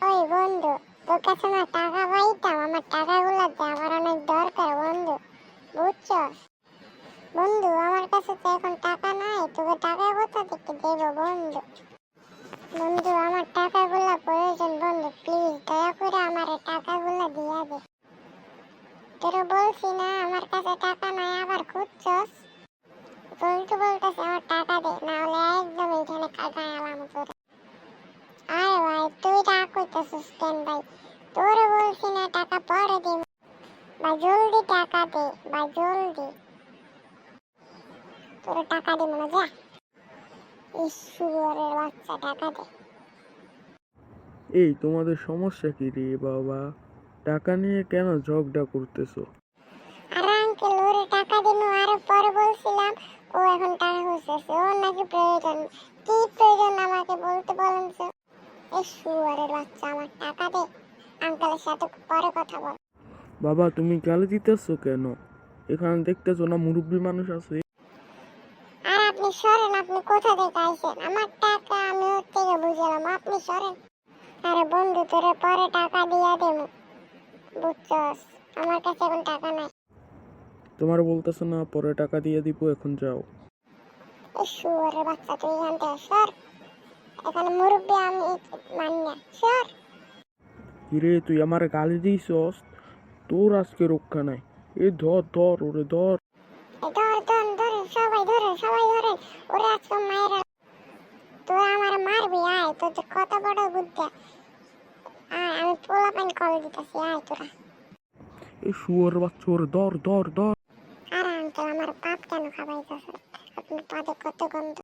ওই বন্ধু, তোর কাছে না টাকা পাইতাম, আমার টাকাগুলো দে, আমার অনেক দরকার বন্ধু, বুঝছস? বন্ধু, আমার কাছে তো এখন টাকা নাই, তোকে টাকা কোথা থেকে দেবো বন্ধু? বন্ধু, আমার টাকাগুলো প্রয়োজন বন্ধু, প্লিজ দয়া করে আমার টাকাগুলো দিয়া দে। তোর বলছি না আমার কাছে টাকা নাই, আবার খুঁজছস? বলতে বলতেছে আমার টাকা দে, না হলে একদম এখানে কাটায় আলাম তোর। আরে ভাই, তুই টাকা কইতেছিস কেন ভাই? তোরে বলছি না টাকা পরে দিম ভাই, জলদি টাকা দে ভাই, জলদি। তোর টাকা দিব না, যা। ঈশ্বরের বাচ্চা, টাকা দে। এই তোমাদের সমস্যা কি রে বাবা? টাকা নিয়ে কেন ঝগড়া করতেছো? আর আঙ্কেল, ওরে টাকা দিব, আরো পরে বলছিলাম, ও এখন টাকা খুঁজতেছে, ওর নাকি প্রয়োজন। কি প্রয়োজন আমাকে বলতে বলেন তো। ঈশ্বরের বাচ্চা, আমার টাকা দে। আঙ্কেলের সাথে পরে কথা বল। বাবা তুমি গালি দিতেছো কেন? এখানে দেখতেছো না মুরব্বী মানুষ আছে। আর আপনি সরেন, আপনি কোথা থেকে আইছেন? আমার টাকা আমি ওর থেকে বুঝলাম, আপনি সরেন। আরে বন্ধু, তোরে পরে টাকা দিয়া দেবো, বুঝছস? আমার কাছে এখন টাকা নাই। তোমার বলতেছো না পরে টাকা দিয়ে দিব, এখন যাও। শুয়ারের বাচ্চা, তুই এখান থেকে সর। এখানে মুরব্বী আমি মানি না, সর। কিরে তুই আমার গালি দিছস? তোর আজকে রক্ষা নাই। এ ধর ধর ওরে ধর। ধর ধর ধরে, সবাই ধরে, সবাই ধরে। ওরে আজকে মায়েরা, তোরা আমার মারবি, আয়। তোদের কত বড় বুদ্ধি, আয়। আমি পোলা পানি কল দিতেছি, আয় তোরা। এ শুয়োর বাচ্চা ওরে ধর ধর ধর। আর আঙ্কেল, আমার পাপ কেন খাবাইতেছে? আপনার পাতে কত গন্ধ।